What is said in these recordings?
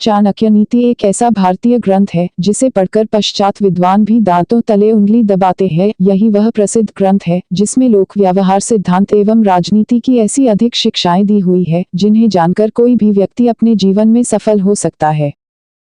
चाणक्य नीति एक ऐसा भारतीय ग्रंथ है जिसे पढ़कर पश्चात विद्वान भी दांतों तले उंगली दबाते हैं। यही वह प्रसिद्ध ग्रंथ है जिसमें लोक व्यवहार सिद्धांत एवं राजनीति की ऐसी अधिक शिक्षाएं दी हुई है जिन्हें जानकर कोई भी व्यक्ति अपने जीवन में सफल हो सकता है।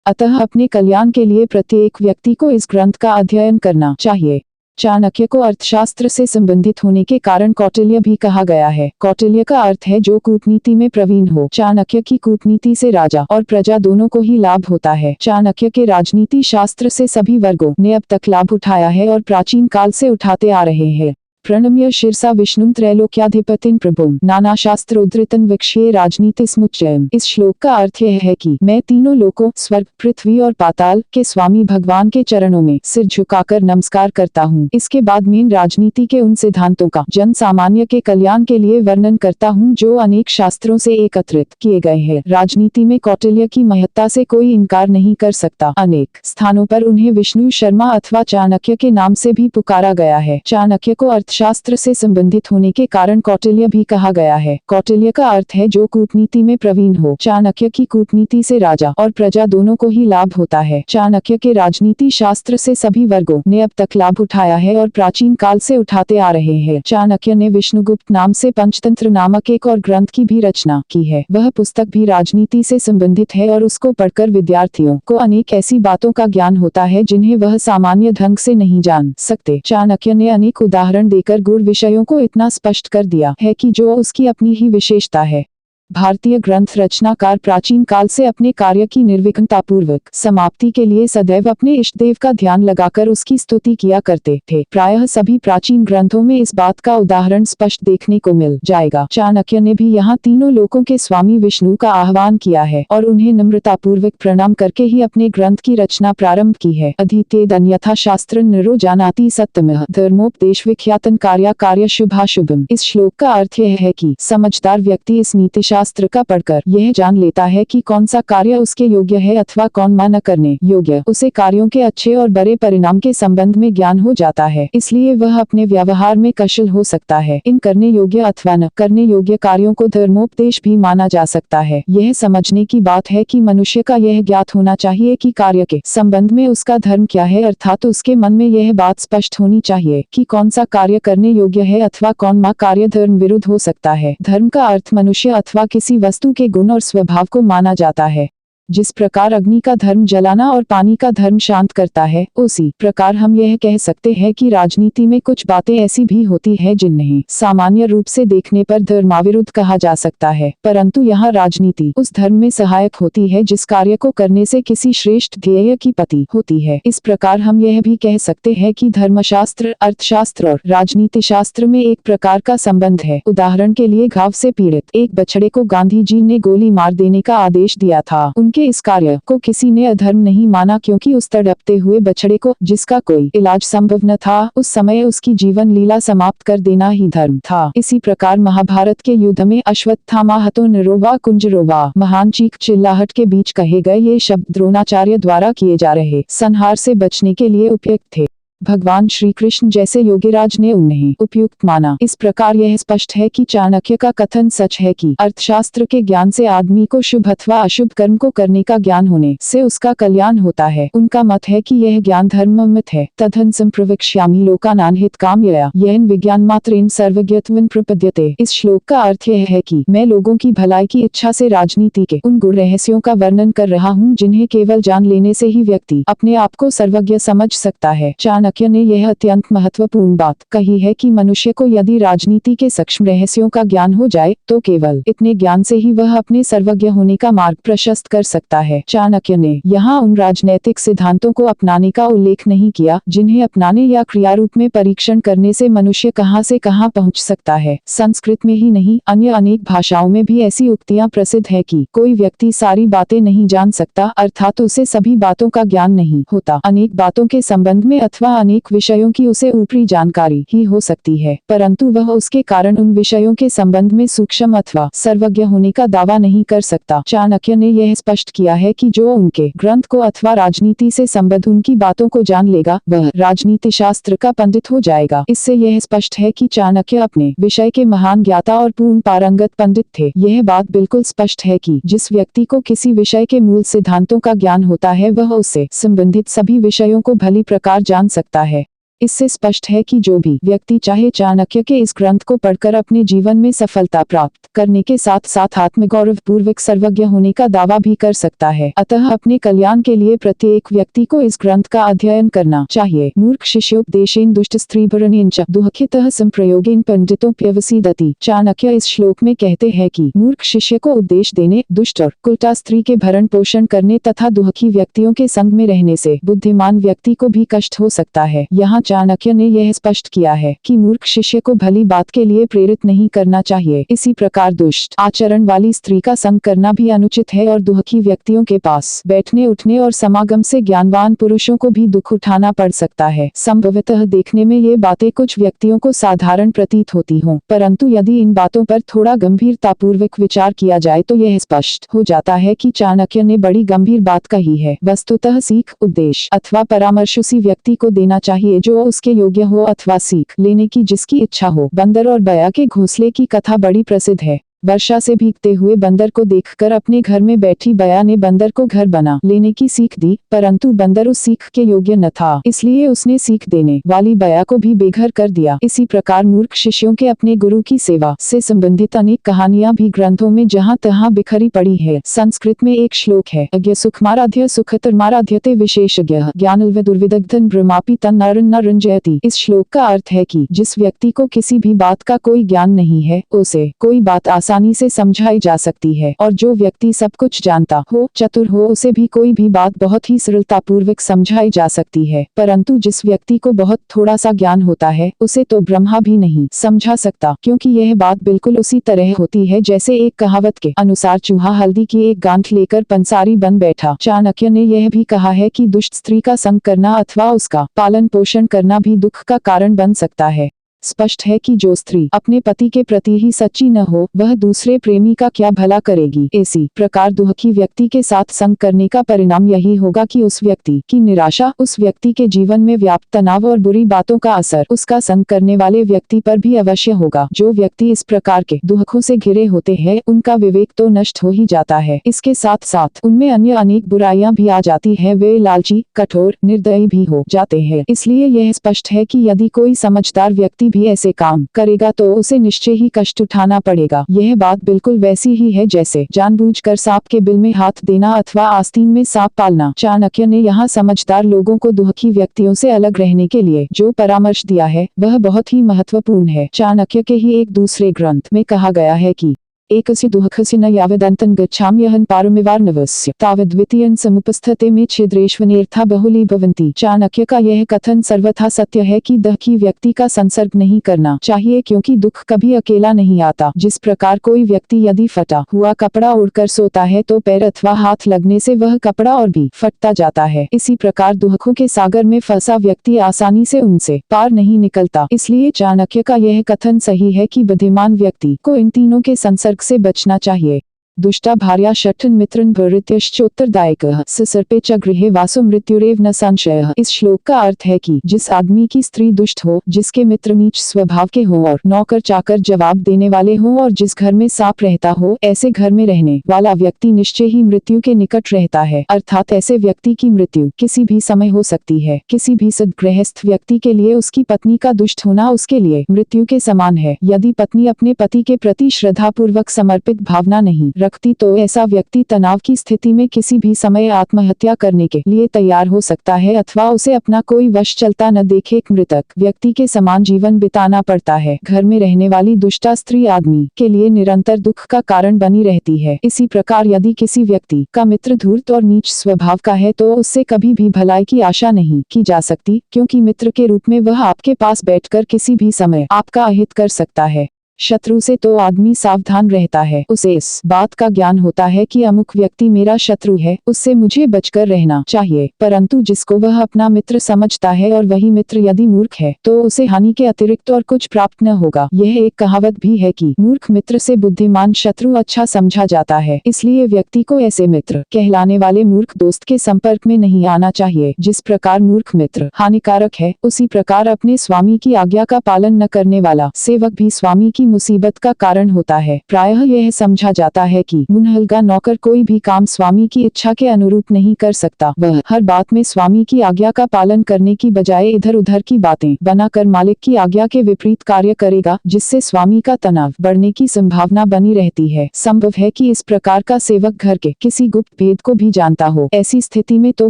अतः अपने कल्याण के लिए प्रत्येक व्यक्ति को इस ग्रंथ का अध्ययन करना चाहिए। चाणक्य को अर्थशास्त्र से संबंधित होने के कारण कौटिल्य भी कहा गया है। कौटिल्य का अर्थ है जो कूटनीति में प्रवीण हो। चाणक्य की कूटनीति से राजा और प्रजा दोनों को ही लाभ होता है। चाणक्य के राजनीति शास्त्र से सभी वर्गों ने अब तक लाभ उठाया है और प्राचीन काल से उठाते आ रहे हैं। प्रणम्य शिरसा विष्णुं त्रैलोक्याधिपतिं प्रभुं नाना शास्त्र उद्धृतं विक्ष्ये राजनीतिस्मुच्चयम्। इस श्लोक का अर्थ यह है कि मैं तीनों लोकों स्वर्ग, पृथ्वी और पाताल के स्वामी भगवान के चरणों में सिर झुकाकर नमस्कार करता हूँ। इसके बाद मैं राजनीति के उन सिद्धांतों का जन सामान्य के कल्याण के लिए वर्णन करता हूँ जो अनेक शास्त्रों से एकत्रित किए गए हैं। राजनीति में कौटिल्य की महत्ता से कोई इनकार नहीं कर सकता। अनेक स्थानों पर उन्हें विष्णु शर्मा अथवा चाणक्य के नाम से भी पुकारा गया है। चाणक्य को शास्त्र से संबंधित होने के कारण कौटिल्य भी कहा गया है। कौटिल्य का अर्थ है जो कूटनीति में प्रवीण हो। चाणक्य की कूटनीति से राजा और प्रजा दोनों को ही लाभ होता है। चाणक्य के राजनीति शास्त्र से सभी वर्गों ने अब तक लाभ उठाया है और प्राचीन काल से उठाते आ रहे हैं। चाणक्य ने विष्णुगुप्त नाम से पंचतंत्र नामक एक और ग्रंथ की भी रचना की है। वह पुस्तक भी राजनीति से संबंधित है और उसको पढ़कर विद्यार्थियों को अनेक ऐसी बातों का ज्ञान होता है जिन्हें वह सामान्य ढंग से नहीं जान सकते। चाणक्य ने अनेक उदाहरण कर गूढ़ विषयों को इतना स्पष्ट कर दिया है कि जो उसकी अपनी ही विशेषता है। भारतीय ग्रंथ रचनाकार प्राचीन काल से अपने कार्य की निर्विघ्नतापूर्वक समाप्ति के लिए सदैव अपने इष्ट देव का ध्यान लगाकर उसकी स्तुति किया करते थे। प्रायः सभी प्राचीन ग्रंथों में इस बात का उदाहरण स्पष्ट देखने को मिल जाएगा। चाणक्य ने भी यहाँ तीनों लोकों के स्वामी विष्णु का आह्वान किया है और उन्हें नम्रतापूर्वक प्रणाम करके ही अपने ग्रंथ की रचना प्रारंभ की है। अधीतेद अन्यथा शास्त्र निरो जानाति सत्यमः धर्मोपदेश विख्यातन कार्य शुभाशुभम। इस श्लोक का अर्थ यह है कि समझदार व्यक्ति इस नीति शास्त्र का पढ़कर यह जान लेता है कि कौन सा कार्य उसके योग्य है अथवा कौन न करने योग्य। उसे कार्यों के अच्छे और बुरे परिणाम के संबंध में ज्ञान हो जाता है, इसलिए वह अपने व्यवहार में कुशल हो सकता है। इन करने योग्य अथवा न करने योग्य कार्यों को धर्मोपदेश भी माना जा सकता है। यह समझने की बात है कि मनुष्य का यह ज्ञात होना चाहिए कि कार्य के संबंध में उसका धर्म क्या है, अर्थात उसके मन में यह बात स्पष्ट होनी चाहिए कि कौन सा कार्य करने योग्य है अथवा कौन सा कार्य धर्म विरुद्ध हो सकता है। धर्म का अर्थ मनुष्य अथवा किसी वस्तु के गुण और स्वभाव को माना जाता है। जिस प्रकार अग्नि का धर्म जलाना और पानी का धर्म शांत करता है, उसी प्रकार हम यह कह सकते हैं कि राजनीति में कुछ बातें ऐसी भी होती है जिन्हें सामान्य रूप से देखने पर धर्माविरुद्ध कहा जा सकता है, परंतु यहाँ राजनीति उस धर्म में सहायक होती है जिस कार्य को करने से किसी श्रेष्ठ ध्येय की प्राप्ति होती है। इस प्रकार हम यह भी कह सकते हैं कि धर्मशास्त्र, अर्थशास्त्र और राजनीति शास्त्र में एक प्रकार का संबंध है। उदाहरण के लिए घाव से पीड़ित एक बछड़े को गांधी जी ने गोली मार देने का आदेश दिया था। उनके इस कार्य को किसी ने अधर्म नहीं माना, क्योंकि उस तड़पते हुए बछड़े को, जिसका कोई इलाज संभव न था, उस समय उसकी जीवन लीला समाप्त कर देना ही धर्म था। इसी प्रकार महाभारत के युद्ध में अश्वत्थामा हतो नरोवा कुंजरोवा महान चीख चिल्लाहट के बीच कहे गए ये शब्द द्रोणाचार्य द्वारा किए जा रहे संहार से बचने के लिए उपयुक्त थे। भगवान श्री कृष्ण जैसे योगीराज ने उन्हें उपयुक्त माना। इस प्रकार यह स्पष्ट है कि चाणक्य का कथन सच है कि अर्थशास्त्र के ज्ञान से आदमी को शुभ अथवा अशुभ कर्म को करने का ज्ञान होने से उसका कल्याण होता है। उनका मत है कि यह ज्ञान धर्ममित है। तदहं संप्रवक्ष्यामि लोकानां हितकामयया येन विज्ञान मात्रेण सर्वज्ञत्वं प्रपद्यते। इस श्लोक का अर्थ यह है कि मैं लोगों की भलाई की इच्छा से राजनीति के उन गुण रहस्यों का वर्णन कर रहा हूँ जिन्हें केवल जान लेने से ही व्यक्ति अपने आप को सर्वज्ञ समझ सकता है। चाणक्य ने यह अत्यंत महत्वपूर्ण बात कही है कि मनुष्य को यदि राजनीति के सूक्ष्म रहस्यों का ज्ञान हो जाए तो केवल इतने ज्ञान से ही वह अपने सर्वज्ञ होने का मार्ग प्रशस्त कर सकता है। चाणक्य ने यहाँ उन राजनैतिक सिद्धांतों को अपनाने का उल्लेख नहीं किया जिन्हें अपनाने या क्रियारूप में परीक्षण करने से मनुष्य कहां से कहां पहुंच सकता है। संस्कृत में ही नहीं, अन्य अनेक भाषाओं में भी ऐसी उक्तियां प्रसिद्ध है कि कोई व्यक्ति सारी बातें नहीं जान सकता, अर्थात उसे सभी बातों का ज्ञान नहीं होता। अनेक बातों के संबंध में अथवा अनेक विषयों की उसे ऊपरी जानकारी ही हो सकती है, परंतु वह उसके कारण उन विषयों के संबंध में सूक्ष्म अथवा सर्वज्ञ होने का दावा नहीं कर सकता। चाणक्य ने यह स्पष्ट किया है कि जो उनके ग्रंथ को अथवा राजनीति से संबद्ध उनकी बातों को जान लेगा वह राजनीति शास्त्र का पंडित हो जाएगा। इससे यह स्पष्ट है कि चाणक्य अपने विषय के महान ज्ञाता और पूर्ण पारंगत पंडित थे। यह बात बिल्कुल स्पष्ट है कि जिस व्यक्ति को किसी विषय के मूल सिद्धांतों का ज्ञान होता है वह उससे संबंधित सभी विषयों को भली प्रकार जान सकता है। इससे स्पष्ट है कि जो भी व्यक्ति चाहे चाणक्य के इस ग्रंथ को पढ़कर अपने जीवन में सफलता प्राप्त करने के साथ साथ आत्मगौरव पूर्वक सर्वज्ञ होने का दावा भी कर सकता है। अतः अपने कल्याण के लिए प्रत्येक व्यक्ति को इस ग्रंथ का अध्ययन करना चाहिए। मूर्ख शिष्योपदेशेन दुष्ट स्त्रीभरणेन च दुःखितः संप्रयोगेन पंडितोप्यवसीदति। चाणक्य इस श्लोक में कहते हैं कि मूर्ख शिष्य को उपदेश देने, दुष्ट और कुलटा स्त्री के भरण पोषण करने तथा दुखी व्यक्तियों के संग में रहने से बुद्धिमान व्यक्ति को भी कष्ट हो सकता है। यहाँ चाणक्य ने यह स्पष्ट किया है कि मूर्ख शिष्य को भली बात के लिए प्रेरित नहीं करना चाहिए। इसी प्रकार दुष्ट आचरण वाली स्त्री का संग करना भी अनुचित है और दुखी व्यक्तियों के पास बैठने उठने और समागम से ज्ञानवान पुरुषों को भी दुख उठाना पड़ सकता है। संभवतः देखने में ये बातें कुछ व्यक्तियों को साधारण प्रतीत होती हों, परंतु यदि इन बातों पर थोड़ा गंभीरतापूर्वक विचार किया जाए तो यह स्पष्ट हो जाता है कि चाणक्य ने बड़ी गंभीर बात कही है। वस्तुतः सीख, उपदेश अथवा परामर्श उसी व्यक्ति को देना चाहिए जो उसके योग्य हो अथवा सीख लेने की जिसकी इच्छा हो। बंदर और बया के घोंसले की कथा बड़ी प्रसिद्ध है। वर्षा से भीगते हुए बंदर को देखकर अपने घर में बैठी बया ने बंदर को घर बना लेने की सीख दी, परंतु बंदर उस सीख के योग्य न था, इसलिए उसने सीख देने वाली बया को भी बेघर कर दिया। इसी प्रकार मूर्ख शिष्यों के अपने गुरु की सेवा से संबंधित अनेक कहानियां भी ग्रंथों में जहां तहां बिखरी पड़ी है। संस्कृत में एक श्लोक है, अज्ञ सुखमाराध्य सुखतरमाराध्यते विशेषज्ञ ज्ञानल्वदुर्विदग्धं ब्रह्मापि तन्नरं न रंजयति। इस श्लोक का अर्थ है कि जिस व्यक्ति को किसी भी बात का कोई ज्ञान नहीं है उसे कोई बात आसानी से समझाई जा सकती है, और जो व्यक्ति सब कुछ जानता हो, चतुर हो, उसे भी कोई भी बात बहुत ही सरलतापूर्वक समझाई जा सकती है। परंतु जिस व्यक्ति को बहुत थोड़ा सा ज्ञान होता है उसे तो ब्रह्मा भी नहीं समझा सकता, क्योंकि यह बात बिल्कुल उसी तरह होती है जैसे एक कहावत के अनुसार चूहा हल्दी की एक गांठ लेकर पंसारी बन बैठा। चाणक्य ने यह भी कहा है कि दुष्ट स्त्री का संग करना अथवा उसका पालन पोषण करना भी दुख का कारण बन सकता है। स्पष्ट है कि जो स्त्री अपने पति के प्रति ही सच्ची न हो वह दूसरे प्रेमी का क्या भला करेगी। इसी प्रकार दुखी व्यक्ति के साथ संग करने का परिणाम यही होगा कि उस व्यक्ति की निराशा, उस व्यक्ति के जीवन में व्याप्त तनाव और बुरी बातों का असर उसका संग करने वाले व्यक्ति पर भी अवश्य होगा। जो व्यक्ति इस प्रकार के दुखों से घिरे होते हैं उनका विवेक तो नष्ट हो ही जाता है, इसके साथ साथ उनमें अन्य अनेक बुराइयां भी आ जाती है। वे लालची, कठोर, निर्दयी भी हो जाते हैं। इसलिए यह स्पष्ट है कि यदि कोई समझदार व्यक्ति भी ऐसे काम करेगा तो उसे निश्चय ही कष्ट उठाना पड़ेगा। यह बात बिल्कुल वैसी ही है जैसे जानबूझकर सांप के बिल में हाथ देना अथवा आस्तीन में सांप पालना। चाणक्य ने यहाँ समझदार लोगों को दुखी व्यक्तियों से अलग रहने के लिए जो परामर्श दिया है वह बहुत ही महत्वपूर्ण है। चाणक्य के ही एक दूसरे ग्रंथ में कहा गया है कि एकस्य दुःखस्य न यावदन्तं गच्छाम्यहं पारमिवार्णवस्य तावद्वितीयं समुपस्थते में छिद्रेष्वनेर्था बहुली भवन्ति। चाणक्य का यह कथन सर्वथा सत्य है कि दुखी व्यक्ति का संसर्ग नहीं करना चाहिए, क्योंकि दुख कभी अकेला नहीं आता। जिस प्रकार कोई व्यक्ति यदि फटा हुआ कपड़ा ओढ़कर सोता है तो पैर अथवा हाथ लगने से वह कपड़ा और भी फटता जाता है, इसी प्रकार दुखों के सागर में फंसा व्यक्ति आसानी से उनसे पार नहीं निकलता। इसलिए चाणक्य का यह कथन सही है कि बुद्धिमान व्यक्ति को इन तीनों के संसर्ग से बचना चाहिए। दुष्टा भार्या षट्न मित्रन भृत्यश्चोत्तरदायकः ससर्पे च गृहे वासो मृत्युरेव न संशयः। इस श्लोक का अर्थ है कि जिस आदमी की स्त्री दुष्ट हो, जिसके मित्र नीच स्वभाव के हों और नौकर चाकर जवाब देने वाले हों और जिस घर में सांप रहता हो, ऐसे घर में रहने वाला व्यक्ति निश्चय ही मृत्यु के निकट रहता है। अर्थात ऐसे व्यक्ति की मृत्यु किसी भी समय हो सकती है। किसी भी सद्गृहस्थ व्यक्ति के लिए उसकी पत्नी का दुष्ट होना उसके लिए मृत्यु के समान है। यदि पत्नी अपने पति के प्रति श्रद्धापूर्वक समर्पित भावना नहीं रखती तो ऐसा व्यक्ति तनाव की स्थिति में किसी भी समय आत्महत्या करने के लिए तैयार हो सकता है, अथवा उसे अपना कोई वश चलता न देखे एक मृतक व्यक्ति के समान जीवन बिताना पड़ता है। घर में रहने वाली दुष्टा स्त्री आदमी के लिए निरंतर दुख का कारण बनी रहती है। इसी प्रकार यदि किसी व्यक्ति का मित्र धूर्त और नीच स्वभाव का है तो उससे कभी भी भलाई की आशा नहीं की जा सकती, क्योंकि मित्र के रूप में वह आपके पास बैठकर किसी भी समय आपका अहित कर सकता है। शत्रु से तो आदमी सावधान रहता है, उसे इस बात का ज्ञान होता है कि अमुक व्यक्ति मेरा शत्रु है, उससे मुझे बचकर रहना चाहिए। परंतु जिसको वह अपना मित्र समझता है और वही मित्र यदि मूर्ख है तो उसे हानि के अतिरिक्त और कुछ प्राप्त न होगा। यह एक कहावत भी है कि मूर्ख मित्र से बुद्धिमान शत्रु अच्छा समझा जाता है। इसलिए व्यक्ति को ऐसे मित्र कहलाने वाले मूर्ख दोस्त के संपर्क में नहीं आना चाहिए। जिस प्रकार मूर्ख मित्र हानिकारक है, उसी प्रकार अपने स्वामी की आज्ञा का पालन न करने वाला सेवक भी स्वामी की मुसीबत का कारण होता है। प्रायः यह समझा जाता है कि मुनहलगा नौकर कोई भी काम स्वामी की इच्छा के अनुरूप नहीं कर सकता। वह हर बात में स्वामी की आज्ञा का पालन करने की बजाय इधर उधर की बातें बनाकर मालिक की आज्ञा के विपरीत कार्य करेगा, जिससे स्वामी का तनाव बढ़ने की संभावना बनी रहती है। संभव है कि इस प्रकार का सेवक घर के किसी गुप्त भेद को भी जानता हो। ऐसी स्थिति में तो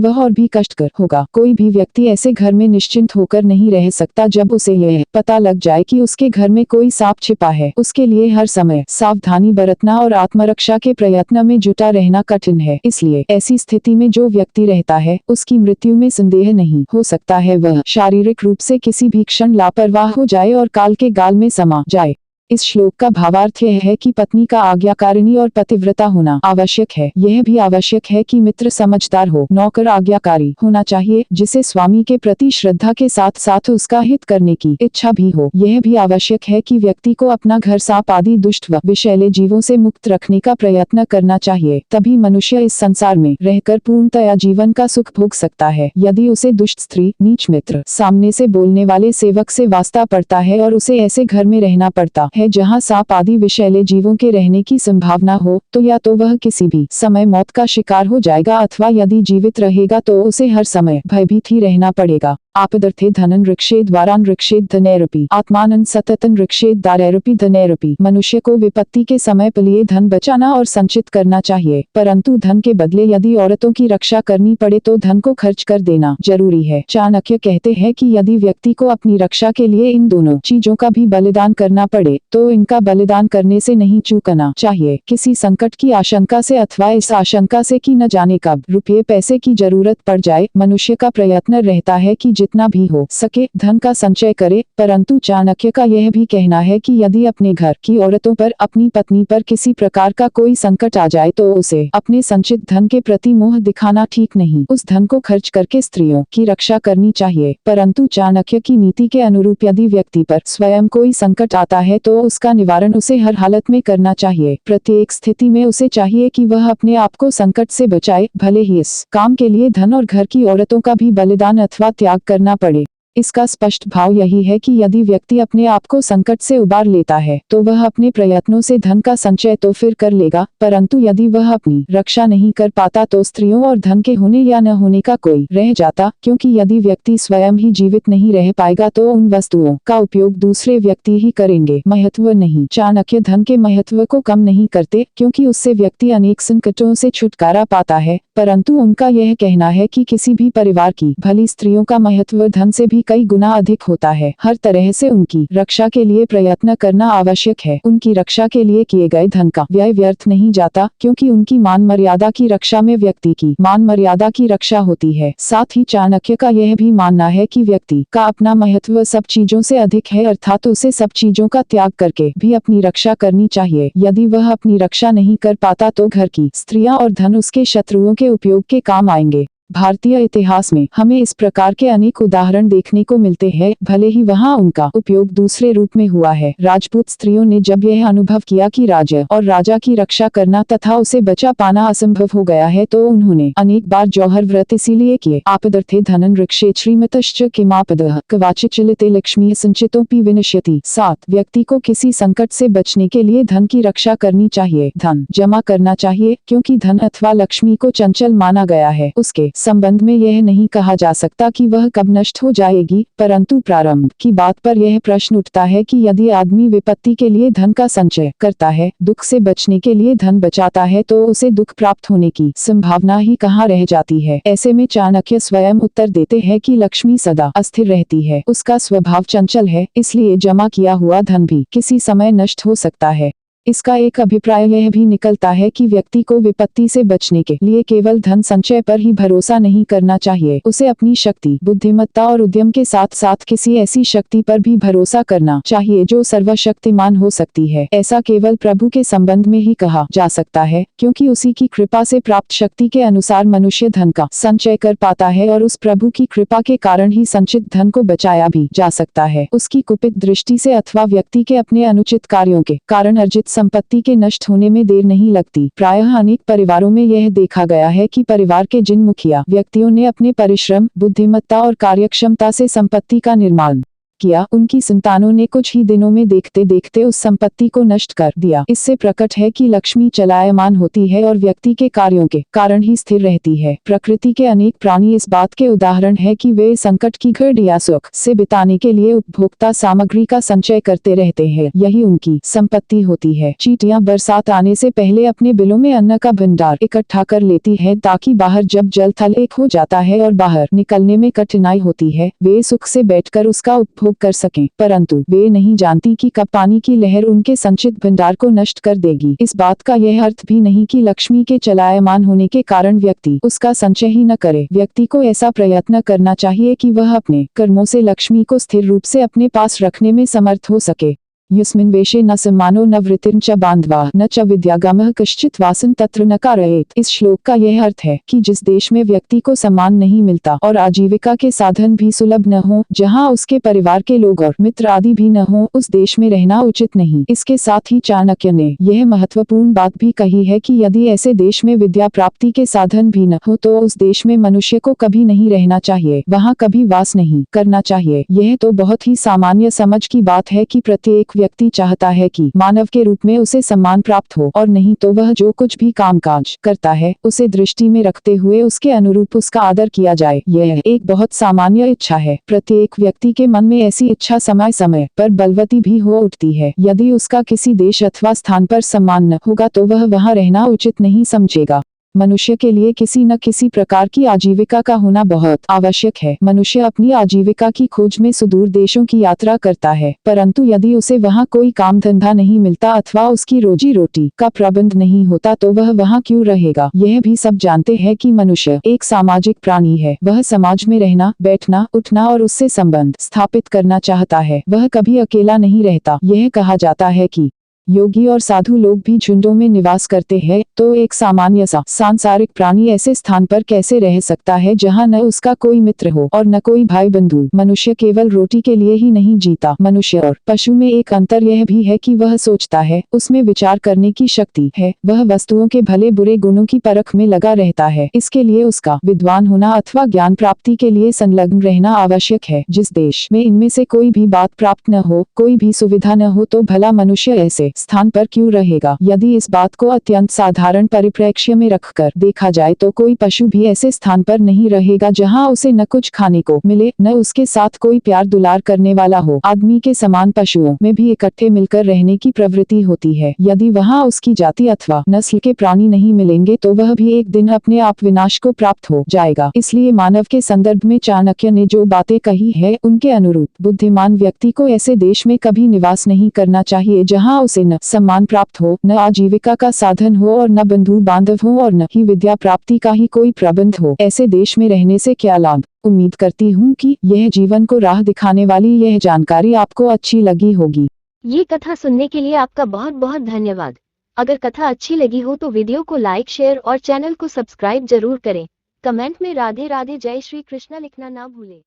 वह और भी कष्टकर होगा। कोई भी व्यक्ति ऐसे घर में निश्चिंत होकर नहीं रह सकता जब उसे यह पता लग जाए कि उसके घर में कोई सांप छिपा है। उसके लिए हर समय सावधानी बरतना और आत्मरक्षा के प्रयत्न में जुटा रहना कठिन है। इसलिए ऐसी स्थिति में जो व्यक्ति रहता है उसकी मृत्यु में संदेह नहीं हो सकता है। वह शारीरिक रूप से किसी भी क्षण लापरवाह हो जाए और काल के गाल में समा जाए। इस श्लोक का भावार्थ यह है कि पत्नी का आज्ञाकारिणी और पतिव्रता होना आवश्यक है। यह भी आवश्यक है कि मित्र समझदार हो, नौकर आज्ञाकारी होना चाहिए, जिसे स्वामी के प्रति श्रद्धा के साथ साथ उसका हित करने की इच्छा भी हो। यह भी आवश्यक है कि व्यक्ति को अपना घर सांप आदि दुष्ट व विषैले जीवों से मुक्त रखने का प्रयत्न करना चाहिए। तभी मनुष्य इस संसार में रहकर पूर्णतया जीवन का सुख भोग सकता है। यदि उसे दुष्ट स्त्री, नीच मित्र, सामने से बोलने वाले सेवक से वास्ता पड़ता है और उसे ऐसे घर में रहना पड़ता है जहां सांप आदि विषैले जीवों के रहने की संभावना हो, तो या तो वह किसी भी समय मौत का शिकार हो जाएगा, अथवा यदि जीवित रहेगा तो उसे हर समय भयभीत ही रहना पड़ेगा। आपदर्थे धनन ऋक्षेद वारान ऋक्षेद धनैरपि आत्मानन सततन ऋक्षेद दारैरपि धनैरपि। मनुष्य को विपत्ति के समय के लिए धन बचाना और संचित करना चाहिए, परंतु धन के बदले यदि औरतों की रक्षा करनी पड़े तो धन को खर्च कर देना जरूरी है। चाणक्य कहते हैं कि यदि व्यक्ति को अपनी रक्षा के लिए इन दोनों चीजों का भी बलिदान करना पड़े तो इनका बलिदान करने से नहीं चूकना चाहिए। किसी संकट की आशंका से अथवा इस आशंका से कि न जाने कब रुपये पैसे की जरूरत पड़ जाए, मनुष्य का प्रयत्न रहता है कि जितना भी हो सके धन का संचय करे। परंतु चाणक्य का यह भी कहना है कि यदि अपने घर की औरतों पर, अपनी पत्नी पर किसी प्रकार का कोई संकट आ जाए तो उसे अपने संचित धन के प्रति मोह दिखाना ठीक नहीं। उस धन को खर्च करके स्त्रियों की रक्षा करनी चाहिए। परंतु चाणक्य की नीति के अनुरूप यदि व्यक्ति पर स्वयं कोई संकट आता है तो उसका निवारण उसे हर हालत में करना चाहिए। प्रत्येक स्थिति में उसे चाहिए कि वह अपने आप को संकट से बचाए, भले ही इस काम के लिए धन और घर की औरतों का भी बलिदान अथवा त्याग करना पड़े। इसका स्पष्ट भाव यही है कि यदि व्यक्ति अपने आप को संकट से उबार लेता है तो वह अपने प्रयत्नों से धन का संचय तो फिर कर लेगा, परंतु यदि वह अपनी रक्षा नहीं कर पाता तो स्त्रियों और धन के होने या न होने का कोई रह जाता, क्योंकि यदि व्यक्ति स्वयं ही जीवित नहीं रह पाएगा तो उन वस्तुओं का उपयोग दूसरे व्यक्ति ही करेंगे, महत्व नहीं। चाणक्य धन के महत्व को कम नहीं करते, क्योंकि उससे व्यक्ति अनेक संकटों से छुटकारा पाता है, परंतु उनका यह कहना है कि किसी भी परिवार की भली स्त्रियों का महत्व धन से भी कई गुना अधिक होता है। हर तरह से उनकी रक्षा के लिए प्रयत्न करना आवश्यक है। उनकी रक्षा के लिए किए गए धन का व्यय व्यर्थ नहीं जाता, क्योंकि उनकी मान मर्यादा की रक्षा में व्यक्ति की मान मर्यादा की रक्षा होती है। साथ ही चाणक्य का यह भी मानना है कि व्यक्ति का अपना महत्व सब चीजों से अधिक है, अर्थात उसे सब चीजों का त्याग करके भी अपनी रक्षा करनी चाहिए। यदि वह अपनी रक्षा नहीं कर पाता तो घर की स्त्रियां और धन उसके शत्रुओं के उपयोग के काम आएंगे। भारतीय इतिहास में हमें इस प्रकार के अनेक उदाहरण देखने को मिलते हैं, भले ही वहाँ उनका उपयोग दूसरे रूप में हुआ है। राजपूत स्त्रियों ने जब यह अनुभव किया कि राज्य और राजा की रक्षा करना तथा उसे बचा पाना असंभव हो गया है तो उन्होंने अनेक बार जौहर व्रत इसीलिए किए। आपदर्थे धनन ऋक्षे श्रीमतश्च किमापदः कवाचित् चलते लक्ष्मी संचितोऽपि विनश्यति। 7 व्यक्ति को किसी संकट से बचने के लिए धन की रक्षा करनी चाहिए, धन जमा करना चाहिए, क्योंकि धन अथवा लक्ष्मी को चंचल माना गया है। उसके संबंध में यह नहीं कहा जा सकता कि वह कब नष्ट हो जाएगी, परंतु प्रारंभ की बात पर यह प्रश्न उठता है कि यदि आदमी विपत्ति के लिए धन का संचय करता है, दुख से बचने के लिए धन बचाता है, तो उसे दुख प्राप्त होने की संभावना ही कहाँ रह जाती है। ऐसे में चाणक्य स्वयं उत्तर देते हैं कि लक्ष्मी सदा अस्थिर रहती है, उसका स्वभाव चंचल है, इसलिए जमा किया हुआ धन भी किसी समय नष्ट हो सकता है। इसका एक अभिप्राय यह भी निकलता है कि व्यक्ति को विपत्ति से बचने के लिए केवल धन संचय पर ही भरोसा नहीं करना चाहिए, उसे अपनी शक्ति, बुद्धिमत्ता और उद्यम के साथ साथ किसी ऐसी शक्ति पर भी भरोसा करना चाहिए जो सर्वशक्तिमान हो सकती है। ऐसा केवल प्रभु के संबंध में ही कहा जा सकता है, क्योंकि उसी की कृपा से प्राप्त शक्ति के अनुसार मनुष्य धन का संचय कर पाता है और उस प्रभु की कृपा के कारण ही संचित धन को बचाया भी जा सकता है। उसकी कुपित दृष्टि से अथवा व्यक्ति के अपने अनुचित कार्यों के कारण अर्जित संपत्ति के नष्ट होने में देर नहीं लगती। प्रायः अनेक परिवारों में यह देखा गया है कि परिवार के जिन मुखिया व्यक्तियों ने अपने परिश्रम, बुद्धिमत्ता और कार्यक्षमता से संपत्ति का निर्माण किया, उनकी संतानों ने कुछ ही दिनों में देखते देखते उस संपत्ति को नष्ट कर दिया। इससे प्रकट है कि लक्ष्मी चलायमान होती है और व्यक्ति के कार्यों के कारण ही स्थिर रहती है। प्रकृति के अनेक प्राणी इस बात के उदाहरण है कि वे संकट की घड़ियां सुख से बिताने के लिए उपभोक्ता सामग्री का संचय करते रहते हैं, यही उनकी संपत्ति होती है। चींटियां बरसात आने से पहले अपने बिलों में अन्न का भंडार इकट्ठा कर लेती है ताकि बाहर जब जल थल एक हो जाता है और बाहर निकलने में कठिनाई होती है, वे सुख से बैठकर उसका उपभोग कर सकें, परंतु वे नहीं जानती कि कब पानी की लहर उनके संचित भंडार को नष्ट कर देगी। इस बात का यह अर्थ भी नहीं कि लक्ष्मी के चलायमान होने के कारण व्यक्ति उसका संचय ही न करे। व्यक्ति को ऐसा प्रयत्न करना चाहिए कि वह अपने कर्मों से लक्ष्मी को स्थिर रूप से अपने पास रखने में समर्थ हो सके। यस्मिन् वेशे न सम्मानो न वृत्तिर्न च बान्धवा न च विद्यागमः कश्चित् वासं तत्र न कारयेत्। इस श्लोक का यह अर्थ है कि जिस देश में व्यक्ति को सम्मान नहीं मिलता और आजीविका के साधन भी सुलभ न हो, जहाँ उसके परिवार के लोग और मित्र आदि भी न हो, उस देश में रहना उचित नहीं। इसके साथ ही चाणक्य ने यह महत्वपूर्ण बात भी कही है कि यदि ऐसे देश में विद्या प्राप्ति के साधन भी न हो तो उस देश में मनुष्य को कभी नहीं रहना चाहिए, वहाँ कभी वास नहीं करना चाहिए। यह तो बहुत ही सामान्य समझ की बात है कि प्रत्येक व्यक्ति चाहता है कि मानव के रूप में उसे सम्मान प्राप्त हो, और नहीं तो वह जो कुछ भी कामकाज करता है उसे दृष्टि में रखते हुए उसके अनुरूप उसका आदर किया जाए। यह एक बहुत सामान्य इच्छा है। प्रत्येक व्यक्ति के मन में ऐसी इच्छा समय समय पर बलवती भी हो उठती है। यदि उसका किसी देश अथवा स्थान पर सम्मान न होगा तो वह वहाँ रहना उचित नहीं समझेगा। मनुष्य के लिए किसी न किसी प्रकार की आजीविका का होना बहुत आवश्यक है। मनुष्य अपनी आजीविका की खोज में सुदूर देशों की यात्रा करता है, परंतु यदि उसे वहाँ कोई काम धंधा नहीं मिलता अथवा उसकी रोजी रोटी का प्रबंध नहीं होता तो वह वहाँ क्यों रहेगा। यह भी सब जानते हैं कि मनुष्य एक सामाजिक प्राणी है। वह समाज में रहना, बैठना, उठना और उससे संबंध स्थापित करना चाहता है। वह कभी अकेला नहीं रहता। यह कहा जाता है कि योगी और साधु लोग भी झुंडों में निवास करते हैं, तो एक सामान्य सा सांसारिक प्राणी ऐसे स्थान पर कैसे रह सकता है जहाँ न उसका कोई मित्र हो और न कोई भाई बंधु। मनुष्य केवल रोटी के लिए ही नहीं जीता। मनुष्य और पशु में एक अंतर यह भी है कि वह सोचता है, उसमें विचार करने की शक्ति है, वह वस्तुओं के भले बुरे गुणों की परख में लगा रहता है। इसके लिए उसका विद्वान होना अथवा ज्ञान प्राप्ति के लिए संलग्न रहना आवश्यक है। जिस देश में इनमें से कोई भी बात प्राप्त न हो, कोई भी सुविधा न हो, तो भला मनुष्य ऐसे स्थान पर क्यों रहेगा। यदि इस बात को अत्यंत साधारण परिप्रेक्ष्य में रखकर देखा जाए तो कोई पशु भी ऐसे स्थान पर नहीं रहेगा जहां उसे न कुछ खाने को मिले, न उसके साथ कोई प्यार दुलार करने वाला हो। आदमी के समान पशुओं में भी इकट्ठे मिलकर रहने की प्रवृत्ति होती है। यदि वहां उसकी जाति अथवा नस्ल के प्राणी नहीं मिलेंगे तो वह भी एक दिन अपने आप विनाश को प्राप्त हो जाएगा। इसलिए मानव के संदर्भ में चाणक्य ने जो बातें कही है, उनके अनुरूप बुद्धिमान व्यक्ति को ऐसे देश में कभी निवास नहीं करना चाहिए जहाँ उसे न सम्मान प्राप्त हो, न आजीविका का साधन हो और न बंधु बांधव हो और न ही विद्या प्राप्ति का ही कोई प्रबंध हो। ऐसे देश में रहने से क्या लाभ। उम्मीद करती हूँ कि यह जीवन को राह दिखाने वाली यह जानकारी आपको अच्छी लगी होगी। ये कथा सुनने के लिए आपका बहुत बहुत धन्यवाद। अगर कथा अच्छी लगी हो तो वीडियो को लाइक, शेयर और चैनल को सब्सक्राइब जरूर करें। कमेंट में राधे राधे जय श्री कृष्णा लिखना ना भूलें।